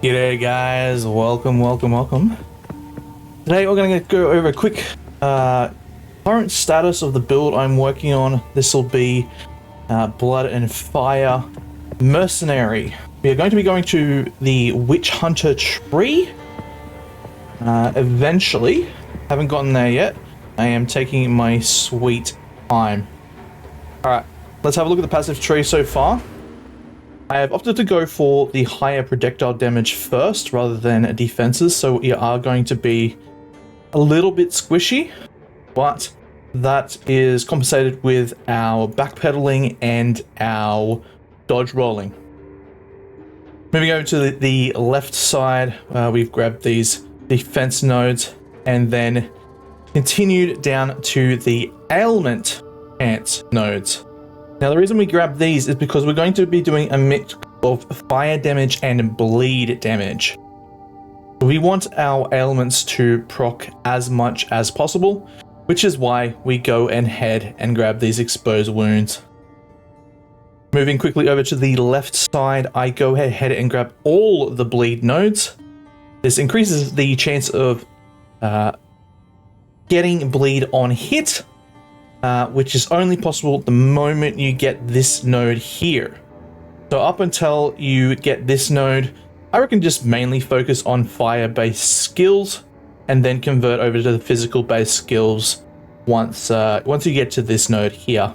G'day guys, welcome. Today we're going to go over a quick current status of the build I'm working on. This will be Blood and Fire Mercenary. We are going to be going to the Witch Hunter tree eventually. Haven't gotten there yet. I am taking my sweet time. Alright, let's have a look at the passive tree so far. I have opted to go for the higher projectile damage first rather than defenses, so we are going to be a little bit squishy, but that is compensated with our backpedaling and our dodge rolling. Moving over to the left side, we've grabbed these defense nodes and then continued down to the ailment chance nodes. Now, the reason we grab these is because we're going to be doing a mix of fire damage and bleed damage. We want our ailments to proc as much as possible, which is why we go ahead and grab these exposed wounds. Moving quickly over to the left side, I go ahead and grab all the bleed nodes. This increases the chance of getting bleed on hit, which is only possible the moment you get this node here. So up until you get this node, I reckon just mainly focus on fire-based skills and then convert over to the physical-based skills once you get to this node here.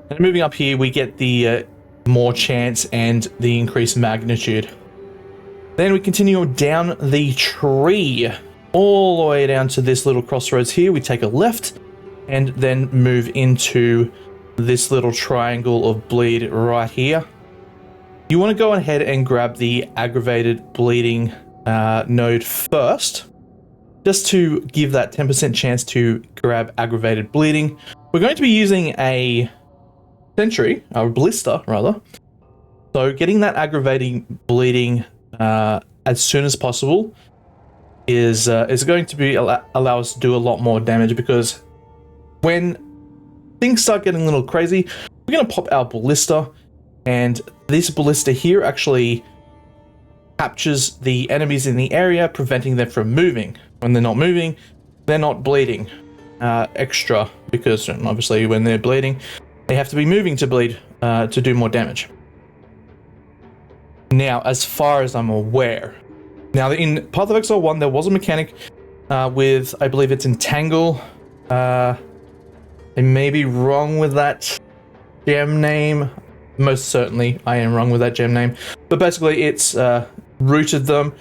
And moving up here, we get the more chance and the increased magnitude. Then we continue down the tree, all the way down to this little crossroads here. We take a left and then move into this little triangle of bleed right here. You want to go ahead and grab the aggravated bleeding node first, just to give that 10% chance to grab aggravated bleeding. We're going to be using a sentry, a ballista rather. So getting that aggravating bleeding as soon as possible is going to be allow us to do a lot more damage, because when things start getting a little crazy, we're going to pop our ballista, and this ballista here actually captures the enemies in the area, preventing them from moving. When they're not moving, they're not bleeding extra, because obviously when they're bleeding, they have to be moving to bleed to do more damage. Now, as far as I'm aware, now in Path of Exile 1, there was a mechanic with, I believe it's Entangle. I may be wrong with that gem name. Most certainly I am wrong with that gem name. But basically it's rooted them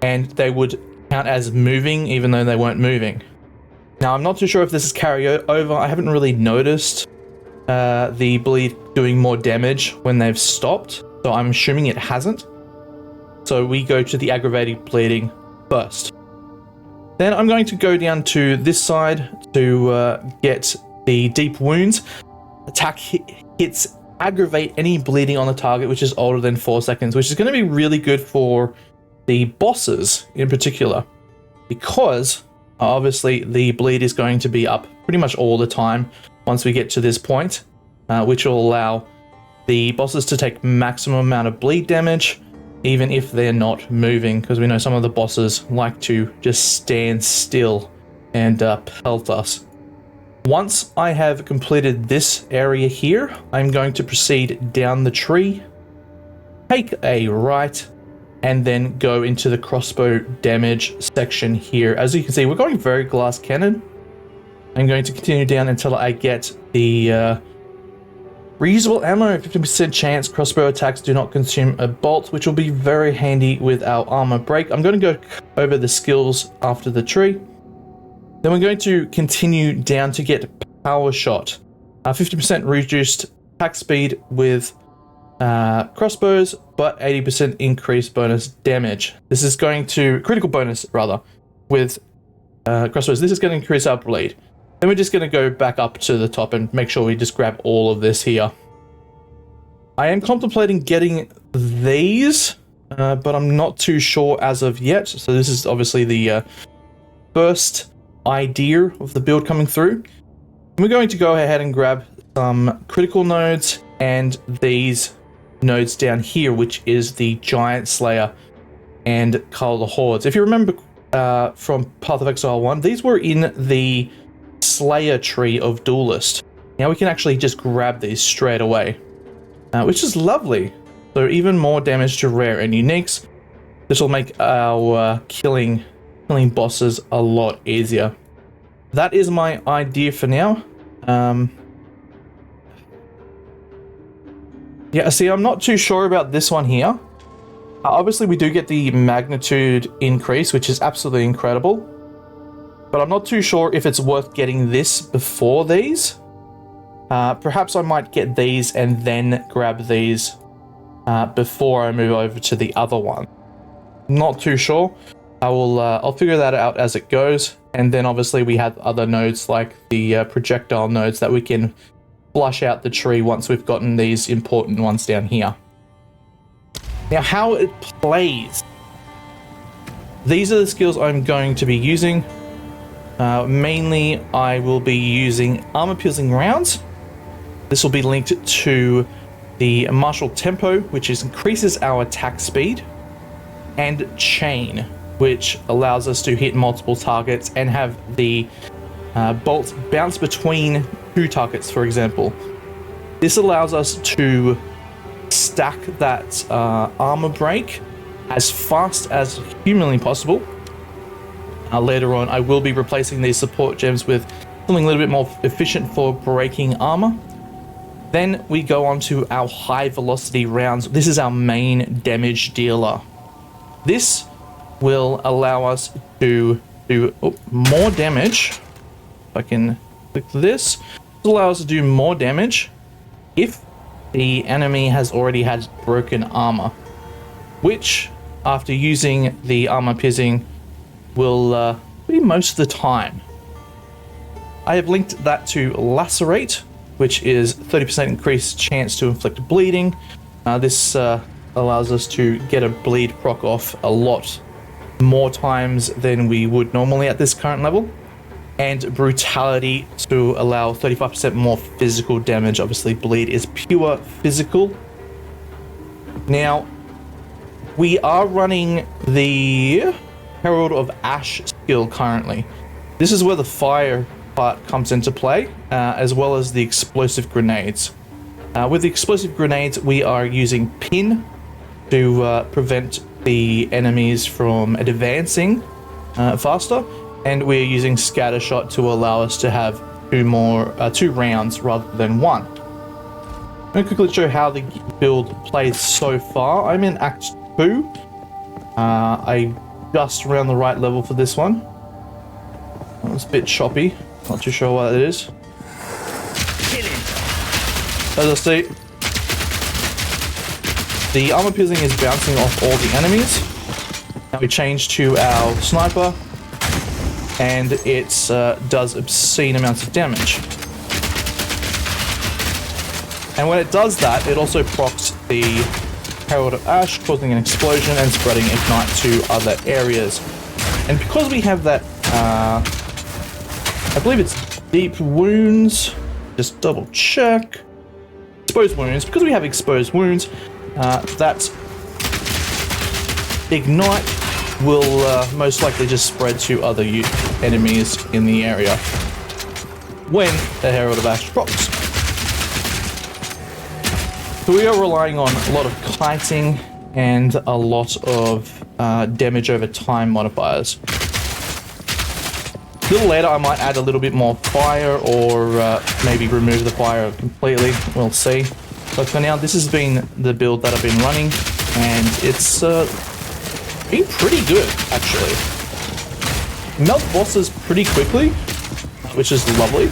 and they would count as moving even though they weren't moving. Now, I'm not too sure if this is carry over. I haven't really noticed the bleed doing more damage when they've stopped, so I'm assuming it hasn't. So we go to the aggravated bleeding first. Then I'm going to go down to this side to get the deep wounds. Attack hits aggravate any bleeding on the target which is older than 4 seconds, which is going to be really good for the bosses in particular, because obviously the bleed is going to be up pretty much all the time once we get to this point, which will allow the bosses to take maximum amount of bleed damage even if they're not moving, because we know some of the bosses like to just stand still and pelt us. Once I have completed this area here, I'm going to proceed down the tree, take a right, and then go into the crossbow damage section here. As you can see, we're going very glass cannon. I'm going to continue down until I get the reusable ammo. 50% chance crossbow attacks do not consume a bolt, which will be very handy with our armor break. I'm going to go over the skills after the tree. Then we're going to continue down to get power shot. 50% reduced attack speed with crossbows, but 80% increased bonus damage. This is going to critical bonus rather with crossbows. This is going to increase our bleed. Then we're just going to go back up to the top and make sure we just grab all of this here. I am contemplating getting these, but I'm not too sure as of yet. So this is obviously the first idea of the build coming through. We're going to go ahead and grab some critical nodes and these nodes down here, which is the Giant Slayer. and cull the hordes. If you remember from Path of Exile 1, these were in the Slayer tree of Duelist. Now we can actually just grab these straight away, which is lovely. So even more damage to rare and uniques. This will make our killing bosses a lot easier. That is my idea for now. Yeah, see, I'm not too sure about this one here. Obviously, we do get the magnitude increase, which is absolutely incredible. But I'm not too sure if it's worth getting this before these. Perhaps I might get these and then grab these before I move over to the other one. Not too sure. I'll figure that out as it goes. And then obviously we have other nodes like the projectile nodes that we can flush out the tree once we've gotten these important ones down here. Now, how it plays. These are the skills I'm going to be using. Mainly, I will be using armor-piercing rounds. This will be linked to the martial tempo, which increases our attack speed, and chain, which allows us to hit multiple targets and have the bolts bounce between two targets, for example. This allows us to stack that armor break as fast as humanly possible. Later on, I will be replacing these support gems with something a little bit more efficient for breaking armor. Then we go on to our high velocity rounds. This is our main damage dealer. This will allow us to do more damage. If I can click this, it allows us to do more damage if the enemy has already had broken armor, which after using the armor piercing will be most of the time. I have linked that to lacerate, which is 30% increased chance to inflict bleeding. This allows us to get a bleed proc off a lot more times than we would normally at this current level. And brutality to allow 35% more physical damage. Obviously, bleed is pure physical. Now, we are running the Herald of Ash skill currently. This is where the fire part comes into play, as well as the explosive grenades. With the explosive grenades, we are using pin to prevent the enemies from advancing faster, and we're using scatter shot to allow us to have two rounds rather than one. I'm going to quickly show how the build plays so far. I'm in Act 2. I just around the right level for this one. It's a bit choppy. Not too sure what it is. As I see, the armor piercing is bouncing off all the enemies. Now we change to our sniper, and it does obscene amounts of damage. And when it does that, it also procs the Herald of Ash, causing an explosion and spreading ignite to other areas. And because we have that, I believe it's deep wounds, just double check. Exposed wounds, because we have exposed wounds, that ignite will most likely just spread to other enemies in the area when the Herald of Ash procs. So we are relying on a lot of kiting and a lot of damage over time modifiers. A little later I might add a little bit more fire, or maybe remove the fire completely, we'll see. But for now, this has been the build that I've been running, and it's been pretty good, actually. Melt bosses pretty quickly, which is lovely.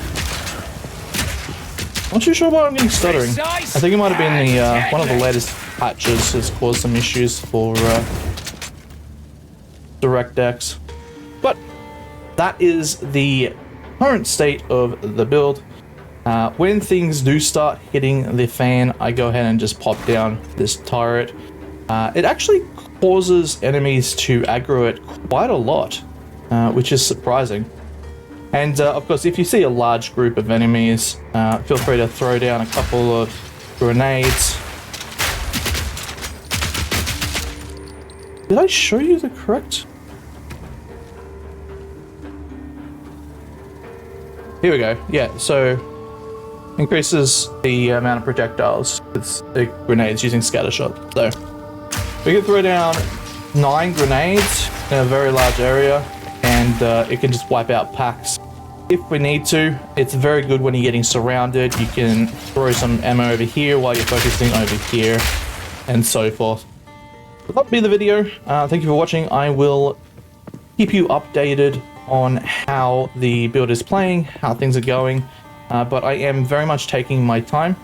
Not too sure why I'm getting stuttering. I think it might have been the one of the latest patches has caused some issues for DirectX. But that is the current state of the build. When things do start hitting the fan, I go ahead and just pop down this turret. It actually causes enemies to aggro it quite a lot, which is surprising. And of course, if you see a large group of enemies, feel free to throw down a couple of grenades. Did I show you the correct? Here we go. Yeah, so increases the amount of projectiles with the grenades using scattershot. So we can throw down 9 grenades in a very large area, and it can just wipe out packs if we need to. It's very good when you're getting surrounded. You can throw some ammo over here while you're focusing over here, and so forth. But that'll be the video. Thank you for watching. I will keep you updated on how the build is playing, how things are going, but I am very much taking my time.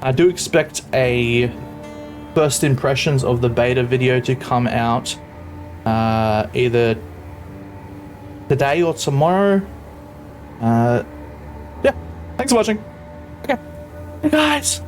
I do expect a first impressions of the beta video to come out either today or tomorrow. Yeah, thanks for watching. Okay, hey guys.